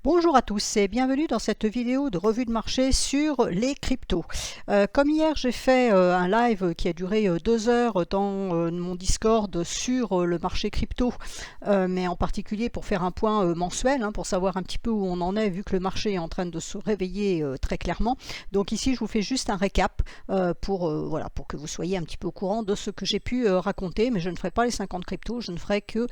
Bonjour à tous et bienvenue dans cette vidéo de revue de marché sur les cryptos. Comme hier j'ai fait un live qui a duré 2 heures dans mon Discord sur le marché crypto, mais en particulier pour faire un point mensuel, pour savoir un petit peu où on en est vu que le marché est en train de se réveiller très clairement. Donc ici je vous fais juste un récap voilà, pour que vous soyez un petit peu au courant de ce que j'ai pu raconter, mais je ne ferai pas les 50 cryptos, je ne ferai que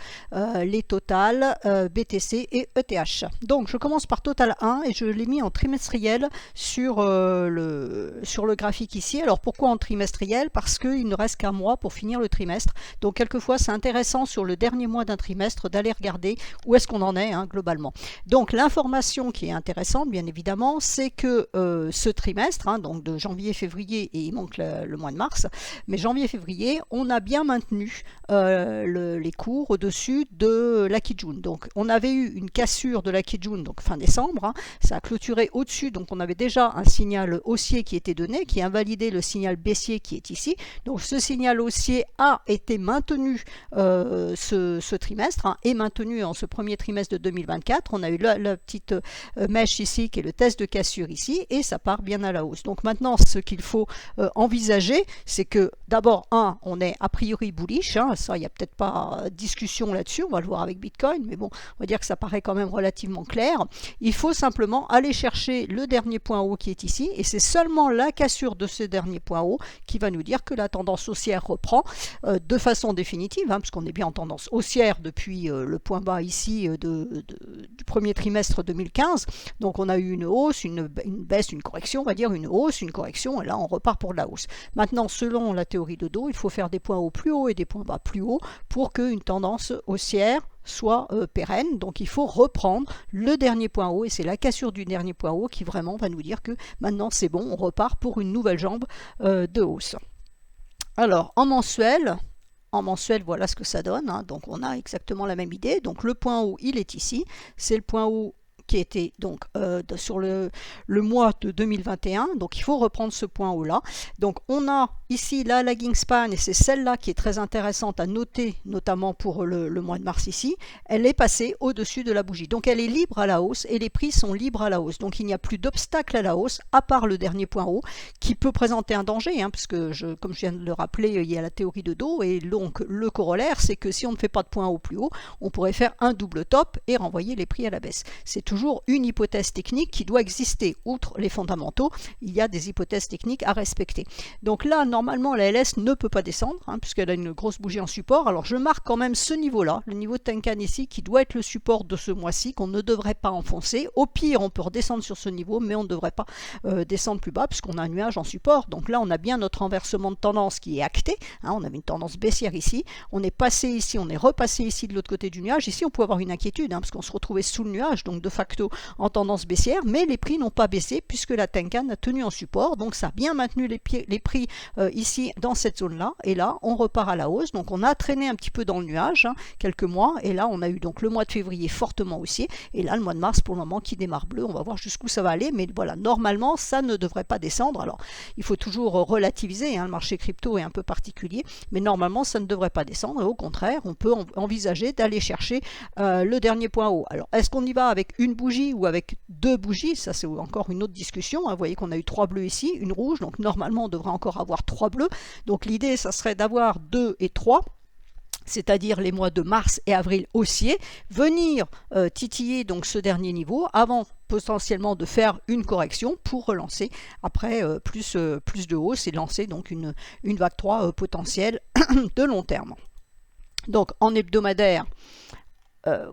les Total, BTC et ETH. Donc je commence par Total 1 et je l'ai mis en trimestriel sur le graphique ici. Alors pourquoi en trimestriel? Parce qu'il ne reste qu'un mois pour finir le trimestre. Donc quelquefois c'est intéressant sur le dernier mois d'un trimestre d'aller regarder où est-ce qu'on en est globalement. Donc l'information qui est intéressante bien évidemment, c'est que ce trimestre, donc de janvier-février, et il manque le mois de mars, mais janvier-février, on a bien maintenu les cours au-dessus de la Kijun. Donc on avait eu une cassure de la Kijun donc fin décembre, ça a clôturé au-dessus, donc on avait déjà un signal haussier qui était donné, qui invalidait le signal baissier qui est ici. Donc ce signal haussier a été maintenu ce trimestre, et maintenu en ce premier trimestre de 2024. On a eu la petite mèche ici qui est le test de cassure ici, et ça part bien à la hausse. Donc maintenant ce qu'il faut envisager, c'est que d'abord on est a priori bullish, ça il n'y a peut-être pas discussion là-dessus, on va le voir avec Bitcoin, mais bon, on va dire que ça paraît quand même relativement clair. Il faut simplement aller chercher le dernier point haut qui est ici, et c'est seulement la cassure de ce dernier point haut qui va nous dire que la tendance haussière reprend de façon définitive, parce qu'on est bien en tendance haussière depuis le point bas ici du premier trimestre 2015. Donc on a eu une hausse, une baisse, une correction, on va dire une hausse, une correction, et là on repart pour de la hausse. Maintenant, selon la théorie de dos, il faut faire des points hauts plus hauts et des points bas plus hauts pour qu'une tendance haussière soit pérenne. Donc il faut reprendre le dernier point haut, et c'est la cassure du dernier point haut qui vraiment va nous dire que maintenant c'est bon, on repart pour une nouvelle jambe de hausse. Alors en mensuel, voilà ce que ça donne, donc on a exactement la même idée. Donc le point haut il est ici, c'est le point haut qui était donc sur le mois de 2021, donc il faut reprendre ce point haut là. Donc on a ici la lagging span, et c'est celle-là qui est très intéressante à noter, notamment pour le mois de mars ici. Elle est passée au-dessus de la bougie, donc elle est libre à la hausse, et les prix sont libres à la hausse. Donc il n'y a plus d'obstacle à la hausse, à part le dernier point haut, qui peut présenter un danger, puisque comme je viens de le rappeler, il y a la théorie de dos, et donc le corollaire, c'est que si on ne fait pas de point haut plus haut, on pourrait faire un double top et renvoyer les prix à la baisse. C'est toujours une hypothèse technique qui doit exister. Outre les fondamentaux, il y a des hypothèses techniques à respecter. Donc là, normalement, la LS ne peut pas descendre, puisqu'elle a une grosse bougie en support. Alors je marque quand même ce niveau-là, le niveau de Tenkan ici, qui doit être le support de ce mois-ci, qu'on ne devrait pas enfoncer. Au pire, on peut redescendre sur ce niveau, mais on ne devrait pas descendre plus bas, puisqu'on a un nuage en support. Donc là, on a bien notre renversement de tendance qui est acté. On avait une tendance baissière ici. On est passé ici, on est repassé ici de l'autre côté du nuage. Ici, on peut avoir une inquiétude, parce qu'on se retrouvait sous le nuage, donc de facto en tendance baissière, mais les prix n'ont pas baissé puisque la Tenkan a tenu en support. Donc ça a bien maintenu les prix ici dans cette zone-là, et là on repart à la hausse. Donc on a traîné un petit peu dans le nuage quelques mois, et là on a eu donc le mois de février fortement haussier, et là le mois de mars pour le moment qui démarre bleu. On va voir jusqu'où ça va aller, mais voilà, normalement ça ne devrait pas descendre. Alors il faut toujours relativiser, le marché crypto est un peu particulier, mais normalement ça ne devrait pas descendre, et au contraire on peut envisager d'aller chercher le dernier point haut. Alors est-ce qu'on y va avec une bougie ou avec deux bougies? Ça c'est encore une autre discussion. Vous voyez qu'on a eu 3 bleus ici, une rouge, donc normalement on devrait encore avoir 3 bleus. Donc l'idée ça serait d'avoir 2 et 3, c'est-à-dire les mois de mars et avril haussiers, venir titiller donc ce dernier niveau avant potentiellement de faire une correction pour relancer après plus de hausse, et lancer donc une vague 3 potentielle de long terme. Donc en hebdomadaire,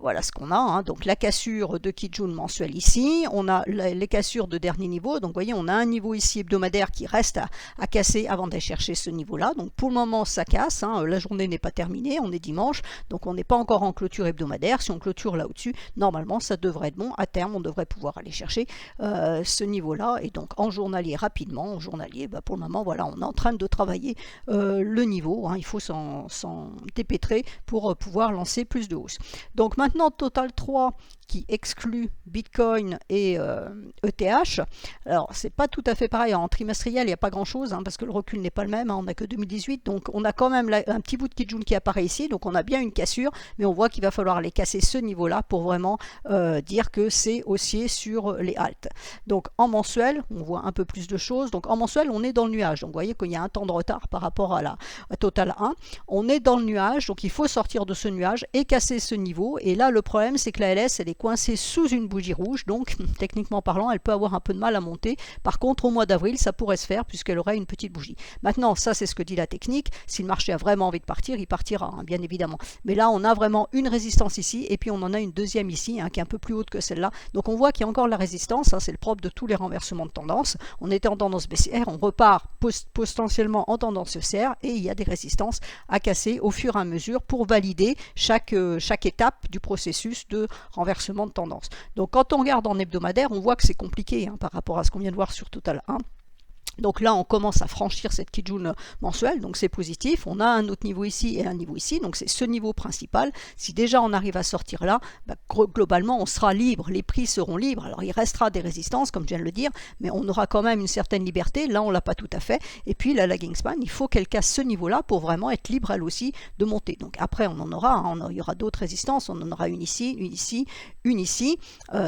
voilà ce qu'on a, donc la cassure de Kijun mensuel ici, on a les cassures de dernier niveau. Donc vous voyez, on a un niveau ici hebdomadaire qui reste à casser avant d'aller chercher ce niveau là. Donc pour le moment ça casse, la journée n'est pas terminée, on est dimanche, donc on n'est pas encore en clôture hebdomadaire. Si on clôture là au-dessus, normalement ça devrait être bon. À terme on devrait pouvoir aller chercher ce niveau là, et donc en journalier rapidement, en journalier, pour le moment voilà, on est en train de travailler le niveau, il faut s'en dépêtrer pour pouvoir lancer plus de hausse. Donc maintenant Total 3 qui exclut Bitcoin et ETH. Alors, c'est pas tout à fait pareil. En trimestriel, il n'y a pas grand-chose, hein, parce que le recul n'est pas le même. Hein, on n'a que 2018. Donc, on a quand même un petit bout de Kijun qui apparaît ici. Donc, on a bien une cassure. Mais on voit qu'il va falloir aller casser ce niveau-là pour vraiment dire que c'est haussier sur les haltes. Donc, en mensuel, on voit un peu plus de choses. Donc, en mensuel, on est dans le nuage. Donc, vous voyez qu'il y a un temps de retard par rapport à Total 1. On est dans le nuage. Donc, il faut sortir de ce nuage et casser ce niveau. Et là, le problème, c'est que la LS, elle est coincée sous une bougie rouge. Donc, techniquement parlant, elle peut avoir un peu de mal à monter. Par contre, au mois d'avril, ça pourrait se faire puisqu'elle aurait une petite bougie. Maintenant, ça, c'est ce que dit la technique. Si le marché a vraiment envie de partir, il partira, hein, bien évidemment. Mais là, on a vraiment une résistance ici et puis on en a une deuxième ici, hein, qui est un peu plus haute que celle-là. Donc, on voit qu'il y a encore la résistance. Hein, c'est le propre de tous les renversements de tendance. On était en tendance baissière, on repart potentiellement en tendance haussière et il y a des résistances à casser au fur et à mesure pour valider chaque étape du processus de renversement de tendance. Donc quand on regarde en hebdomadaire, on voit que c'est compliqué, hein, par rapport à ce qu'on vient de voir sur Total 1. Donc là, on commence à franchir cette Kijun mensuelle, donc c'est positif. On a un autre niveau ici et un niveau ici, donc c'est ce niveau principal. Si déjà on arrive à sortir là, globalement, on sera libre, les prix seront libres. Alors il restera des résistances, comme je viens de le dire, mais on aura quand même une certaine liberté. Là, on ne l'a pas tout à fait. Et puis la lagging span, il faut qu'elle casse ce niveau-là pour vraiment être libre, elle aussi, de monter. Donc après, on en aura, hein, il y aura d'autres résistances. On en aura une ici, une ici, une ici,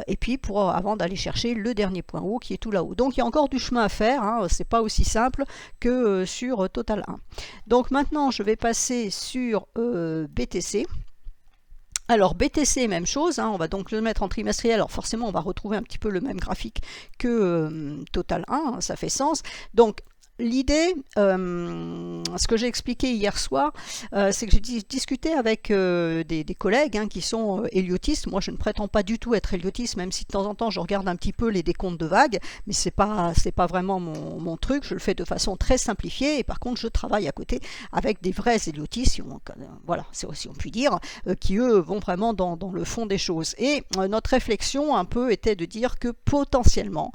et puis avant d'aller chercher le dernier point haut qui est tout là-haut. Donc il y a encore du chemin à faire, hein, c'est pas aussi simple que sur Total 1. Donc maintenant, je vais passer sur BTC. Alors BTC, même chose, hein, on va donc le mettre en trimestriel. Alors forcément, on va retrouver un petit peu le même graphique que Total 1, hein, ça fait sens. Donc l'idée, ce que j'ai expliqué hier soir, c'est que j'ai discuté avec des collègues, hein, qui sont héliotistes. Moi, je ne prétends pas du tout être héliotiste, même si de temps en temps, je regarde un petit peu les décomptes de vagues, mais c'est pas vraiment mon truc. Je le fais de façon très simplifiée, et par contre, je travaille à côté avec des vrais héliotistes, voilà, c'est aussi on peut dire, qui eux vont vraiment dans le fond des choses. Et notre réflexion un peu était de dire que potentiellement,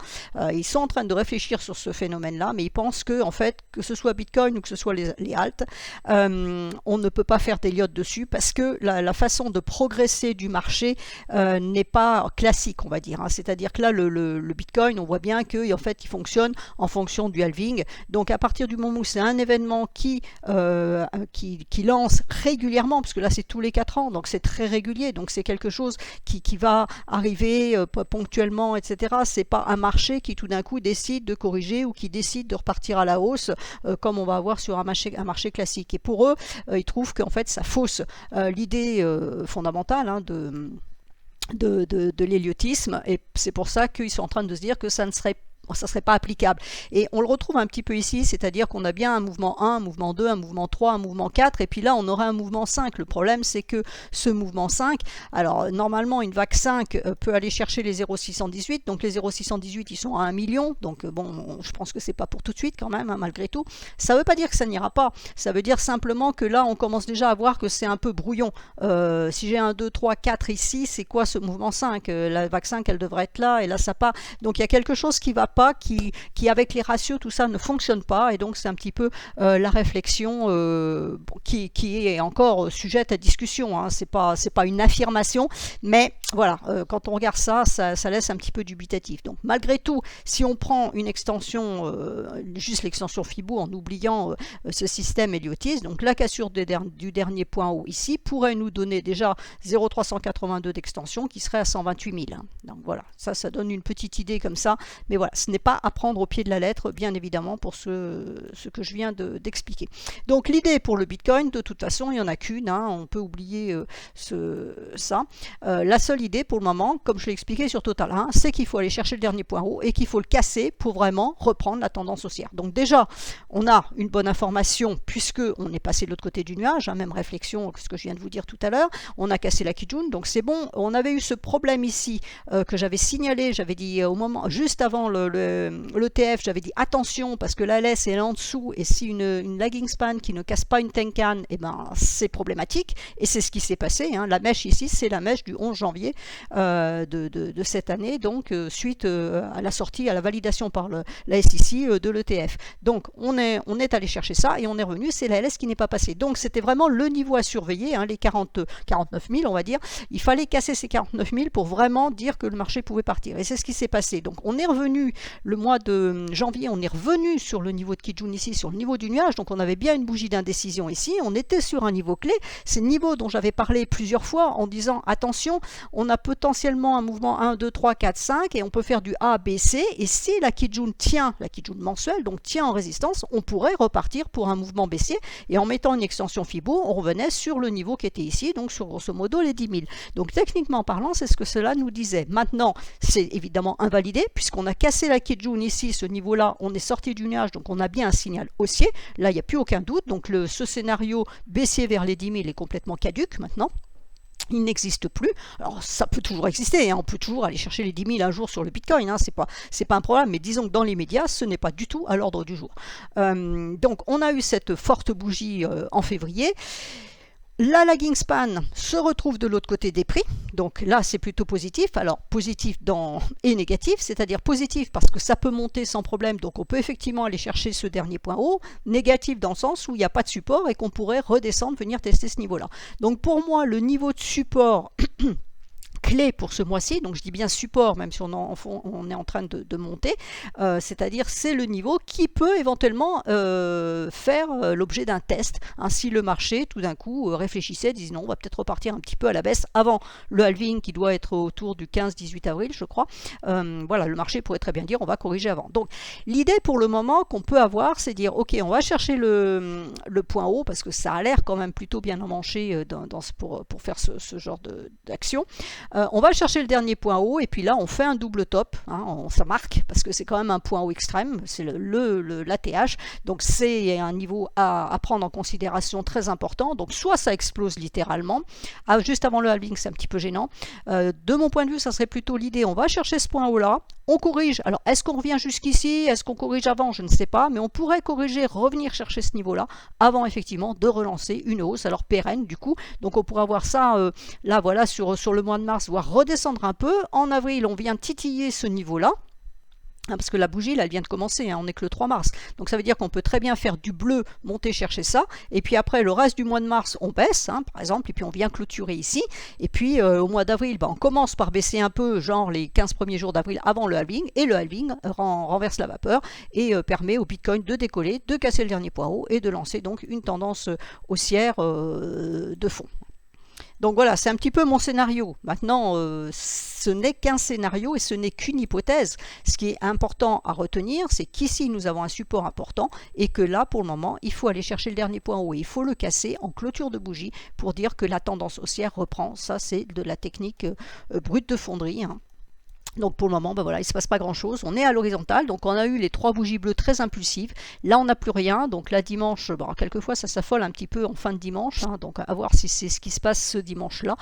ils sont en train de réfléchir sur ce phénomène-là, mais ils pensent que en fait, que ce soit Bitcoin ou que ce soit les alts, on ne peut pas faire d'Elliott dessus parce que la façon de progresser du marché n'est pas classique, on va dire, hein. C'est-à-dire que là, le Bitcoin, on voit bien qu'en fait, il fonctionne en fonction du halving. Donc, à partir du moment où c'est un événement qui lance régulièrement, parce que là, c'est tous les 4 ans, donc c'est très régulier, donc c'est quelque chose qui va arriver ponctuellement, etc. C'est pas un marché qui tout d'un coup décide de corriger ou qui décide de repartir à la hausse, comme on va avoir sur un marché classique. Et pour eux, ils trouvent qu'en fait ça fausse l'idée fondamentale, hein, de l'héliotisme, et c'est pour ça qu'ils sont en train de se dire que ça ne serait pas applicable. Et on le retrouve un petit peu ici, c'est-à-dire qu'on a bien un mouvement 1, un mouvement 2, un mouvement 3, un mouvement 4, et puis là on aurait un mouvement 5. Le problème, c'est que ce mouvement 5, alors normalement une vague 5 peut aller chercher les 0,618, donc les 0,618 ils sont à 1 million, donc bon, je pense que c'est pas pour tout de suite quand même, hein, malgré tout. Ça ne veut pas dire que ça n'ira pas, ça veut dire simplement que là on commence déjà à voir que c'est un peu brouillon. Si j'ai 1, 2, 3, 4 ici, c'est quoi ce mouvement 5? La vague 5 elle devrait être là, et là ça part. Donc il y a quelque chose qui va pas, qui avec les ratios, tout ça ne fonctionne pas, et donc c'est un petit peu la réflexion qui est encore sujette à discussion, hein. C'est pas une affirmation, mais voilà, quand on regarde ça laisse un petit peu dubitatif. Donc malgré tout, si on prend une extension, juste l'extension Fibo, en oubliant ce système héliotiste, donc la cassure du dernier point haut ici pourrait nous donner déjà 0,382 d'extension qui serait à 128 000, hein. Donc voilà, ça donne une petite idée comme ça, mais voilà, ce n'est pas à prendre au pied de la lettre, bien évidemment, pour ce que je viens d'expliquer. Donc l'idée pour le Bitcoin, de toute façon, il n'y en a qu'une, hein, on peut oublier ça. La seule idée pour le moment, comme je l'ai expliqué sur Total 1, c'est qu'il faut aller chercher le dernier point haut et qu'il faut le casser pour vraiment reprendre la tendance haussière. Donc déjà, on a une bonne information puisque on est passé de l'autre côté du nuage, hein, même réflexion que ce que je viens de vous dire tout à l'heure. On a cassé la Kijun, donc c'est bon. On avait eu ce problème ici que j'avais signalé, j'avais dit au moment juste avant le l'ETF, j'avais dit attention parce que la LS est là en dessous et si une lagging span qui ne casse pas une Tenkan, eh ben, c'est problématique et c'est ce qui s'est passé. Hein. La mèche ici, c'est la mèche du 11 janvier de cette année, donc suite à la sortie, à la validation par la SEC de l'ETF. Donc on est allé chercher ça et on est revenu, c'est la LS qui n'est pas passée. Donc c'était vraiment le niveau à surveiller, hein, les 49 000 on va dire. Il fallait casser ces 49 000 pour vraiment dire que le marché pouvait partir. Et c'est ce qui s'est passé. Donc on est revenu le mois de janvier, on est revenu sur le niveau de Kijun ici, sur le niveau du nuage. Donc on avait bien une bougie d'indécision ici. On était sur un niveau clé. C'est le niveau dont j'avais parlé plusieurs fois en disant attention, on a potentiellement un mouvement 1, 2, 3, 4, 5 et on peut faire du A, B, C. Et si la Kijun tient, la Kijun mensuelle, donc tient en résistance, on pourrait repartir pour un mouvement baissier. Et en mettant une extension Fibo, on revenait sur le niveau qui était ici, donc sur grosso modo les 10 000. Donc techniquement parlant, c'est ce que cela nous disait. Maintenant, c'est évidemment invalidé puisqu'on a cassé la Kijun ici, ce niveau-là, on est sorti du nuage, donc on a bien un signal haussier. Là, il n'y a plus aucun doute. Donc ce scénario baissier vers les 10 000 est complètement caduque maintenant. Il n'existe plus. Alors ça peut toujours exister, hein. On peut toujours aller chercher les 10 000 un jour sur le Bitcoin, hein. C'est pas un problème, mais disons que dans les médias, ce n'est pas du tout à l'ordre du jour. Donc on a eu cette forte bougie en février. La lagging span se retrouve de l'autre côté des prix, donc là c'est plutôt positif. Alors positif et négatif, c'est-à-dire positif parce que ça peut monter sans problème, donc on peut effectivement aller chercher ce dernier point haut. Négatif dans le sens où il n'y a pas de support et qu'on pourrait redescendre, venir tester ce niveau-là. Donc pour moi, le niveau de support clé pour ce mois-ci, donc je dis bien support même si on est en train de monter, c'est-à-dire c'est le niveau qui peut éventuellement faire l'objet d'un test. Ainsi le marché tout d'un coup réfléchissait, disait non, on va peut-être repartir un petit peu à la baisse avant le halving qui doit être autour du 15-18 avril je crois. Voilà, le marché pourrait très bien dire on va corriger avant. Donc l'idée pour le moment qu'on peut avoir, c'est dire ok, on va chercher le point haut parce que ça a l'air quand même plutôt bien emmanché pour faire ce genre d'action. On va chercher le dernier point haut et puis là on fait un double top, hein, ça marque parce que c'est quand même un point haut extrême, c'est l'ATH, donc c'est un niveau à prendre en considération très important. Donc soit ça explose littéralement, juste avant le halving c'est un petit peu gênant. De mon point de vue ça serait plutôt l'idée, on va chercher ce point haut là, on corrige. Alors est-ce qu'on revient jusqu'ici, est-ce qu'on corrige avant, je ne sais pas, mais on pourrait corriger, revenir chercher ce niveau là avant effectivement de relancer une hausse, alors pérenne du coup. Donc on pourrait avoir ça là voilà sur le mois de mars, voire redescendre un peu. En avril on vient titiller ce niveau là. Parce que la bougie, là, elle vient de commencer, hein, on n'est que le 3 mars. Donc ça veut dire qu'on peut très bien faire du bleu, monter chercher ça. Et puis après, le reste du mois de mars, on baisse, hein, par exemple, et puis on vient clôturer ici. Et puis au mois d'avril, on commence par baisser un peu, genre les 15 premiers jours d'avril avant le halving. Et le halving renverse la vapeur et permet au Bitcoin de décoller, de casser le dernier point haut et de lancer donc une tendance haussière de fond. Donc voilà, c'est un petit peu mon scénario. Maintenant, ce n'est qu'un scénario et ce n'est qu'une hypothèse. Ce qui est important à retenir, c'est qu'ici, nous avons un support important et que là, pour le moment, il faut aller chercher le dernier point haut. Et il faut le casser en clôture de bougie pour dire que la tendance haussière reprend. Ça, c'est de la technique brute de fonderie, hein. Donc pour le moment, voilà, il ne se passe pas grand chose. On est à l'horizontale, donc on a eu les 3 bougies bleues très impulsives. Là, on n'a plus rien. Donc là, dimanche, quelquefois ça s'affole un petit peu en fin de dimanche. Hein, donc à voir si c'est ce qui se passe ce dimanche-là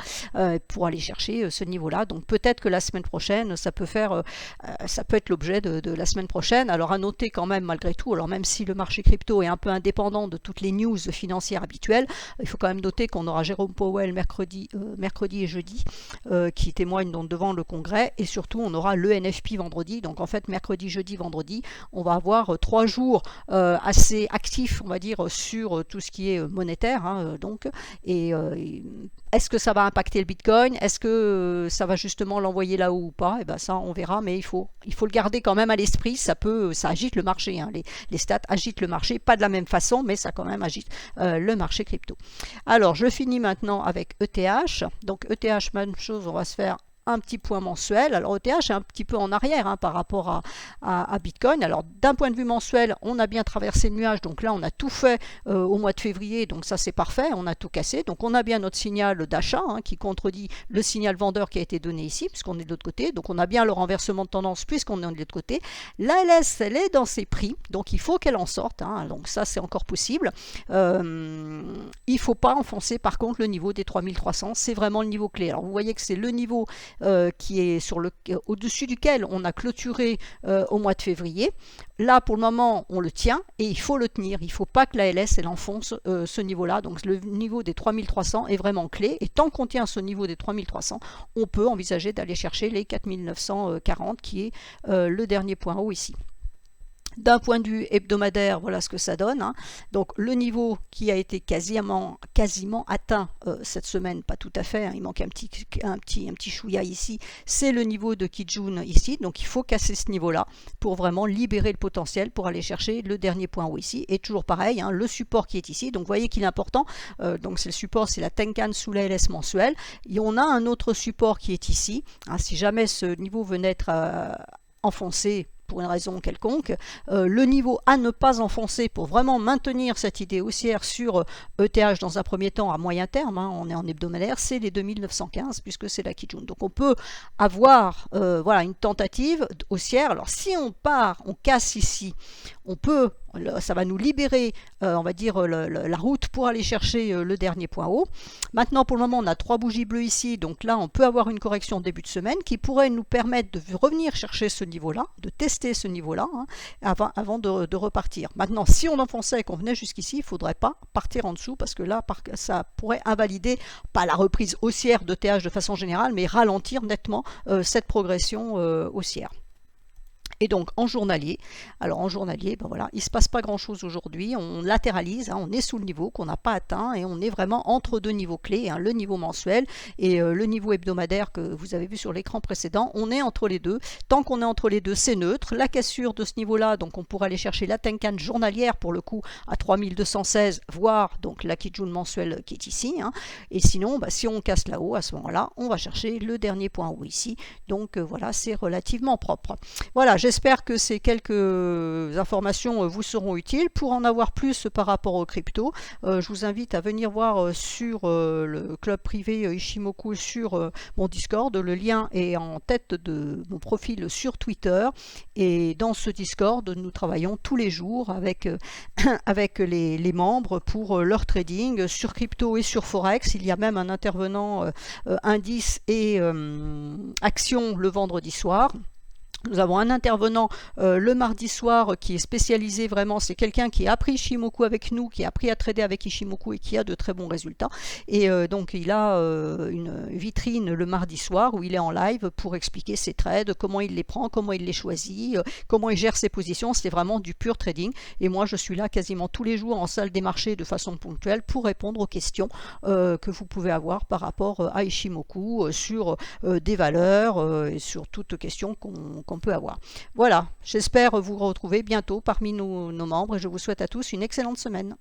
pour aller chercher ce niveau-là. Donc peut-être que la semaine prochaine, ça peut être l'objet de la semaine prochaine. Alors à noter quand même malgré tout, alors même si le marché crypto est un peu indépendant de toutes les news financières habituelles, il faut quand même noter qu'on aura Jérôme Powell mercredi et jeudi qui témoignent donc devant le Congrès et surtout on aura le NFP vendredi. Donc en fait mercredi, jeudi, vendredi, on va avoir 3 jours assez actifs, on va dire, sur tout ce qui est monétaire. Hein, donc, et est-ce que ça va impacter le Bitcoin? Est-ce que ça va justement l'envoyer là-haut ou pas? Et ben ça on verra, mais il faut le garder quand même à l'esprit. Ça agite le marché. Hein. Les stats agitent le marché, pas de la même façon, mais ça quand même agite le marché crypto. Alors je finis maintenant avec ETH. Donc ETH, même chose, on va se faire un petit point mensuel. Alors ETH est un petit peu en arrière hein, par rapport à Bitcoin. Alors d'un point de vue mensuel, on a bien traversé le nuage, donc là on a tout fait au mois de février, donc ça c'est parfait, on a tout cassé. Donc on a bien notre signal d'achat hein, qui contredit le signal vendeur qui a été donné ici, puisqu'on est de l'autre côté. Donc on a bien le renversement de tendance puisqu'on est de l'autre côté. La LS, elle est dans ses prix, donc il faut qu'elle en sorte. Hein, donc ça c'est encore possible. Il ne faut pas enfoncer par contre le niveau des 3300, c'est vraiment le niveau clé. Alors vous voyez que c'est le niveau qui est au-dessus duquel on a clôturé au mois de février. Là, pour le moment, on le tient et il faut le tenir. Il ne faut pas que la LS elle enfonce ce niveau-là. Donc le niveau des 3300 est vraiment clé. Et tant qu'on tient ce niveau des 3300, on peut envisager d'aller chercher les 4940 qui est le dernier point haut ici. D'un point de vue hebdomadaire, voilà ce que ça donne. Hein. Donc le niveau qui a été quasiment atteint cette semaine, pas tout à fait, hein, il manque un petit chouïa ici, c'est le niveau de Kijun ici. Donc il faut casser ce niveau-là pour vraiment libérer le potentiel pour aller chercher le dernier point haut ici. Et toujours pareil, hein, le support qui est ici. Donc vous voyez qu'il est important. Donc c'est le support, c'est la Tenkan sous la LS mensuelle. Et on a un autre support qui est ici. Hein, si jamais ce niveau venait être enfoncé pour une raison quelconque, le niveau à ne pas enfoncer pour vraiment maintenir cette idée haussière sur ETH dans un premier temps à moyen terme, hein, on est en hebdomadaire, c'est les 2915 puisque c'est la Kijun. Donc on peut avoir voilà, une tentative haussière. Alors si on part, on casse ici, on peut, ça va nous libérer, on va dire, la route pour aller chercher le dernier point haut. Maintenant, pour le moment, on a 3 bougies bleues ici, donc là, on peut avoir une correction début de semaine qui pourrait nous permettre de revenir chercher ce niveau-là, de tester ce niveau-là, hein, avant de repartir. Maintenant, si on enfonçait et qu'on venait jusqu'ici, il ne faudrait pas partir en dessous parce que là, ça pourrait invalider, pas la reprise haussière de TH de façon générale, mais ralentir nettement cette progression haussière. Et donc en journalier, alors en journalier, ben voilà, il ne se passe pas grand chose aujourd'hui, on latéralise, hein, on est sous le niveau qu'on n'a pas atteint et on est vraiment entre deux niveaux clés, hein, le niveau mensuel et le niveau hebdomadaire que vous avez vu sur l'écran précédent, on est entre les deux. Tant qu'on est entre les deux, c'est neutre. La cassure de ce niveau-là, donc on pourra aller chercher la Tenkan journalière pour le coup à 3216, voire donc la Kijun mensuelle qui est ici, hein. Et sinon, bah, si on casse là-haut, à ce moment-là, on va chercher le dernier point haut ici. Donc voilà, c'est relativement propre. Voilà, j'espère que ces quelques informations vous seront utiles. Pour en avoir plus par rapport aux cryptos, je vous invite à venir voir sur le club privé Ishimoku sur mon Discord. Le lien est en tête de mon profil sur Twitter. Et dans ce Discord, nous travaillons tous les jours avec, avec les membres pour leur trading sur crypto et sur Forex. Il y a même un intervenant indice et action le vendredi soir. Nous avons un intervenant le mardi soir qui est spécialisé vraiment, c'est quelqu'un qui a appris Ishimoku avec nous, qui a appris à trader avec Ishimoku et qui a de très bons résultats. Et donc il a une vitrine le mardi soir où il est en live pour expliquer ses trades, comment il les prend, comment il les choisit, comment il gère ses positions. C'est vraiment du pur trading. Et moi je suis là quasiment tous les jours en salle des marchés de façon ponctuelle pour répondre aux questions que vous pouvez avoir par rapport à Ishimoku sur des valeurs et sur toutes questions qu'on peut avoir. Voilà, j'espère vous retrouver bientôt parmi nos membres et je vous souhaite à tous une excellente semaine.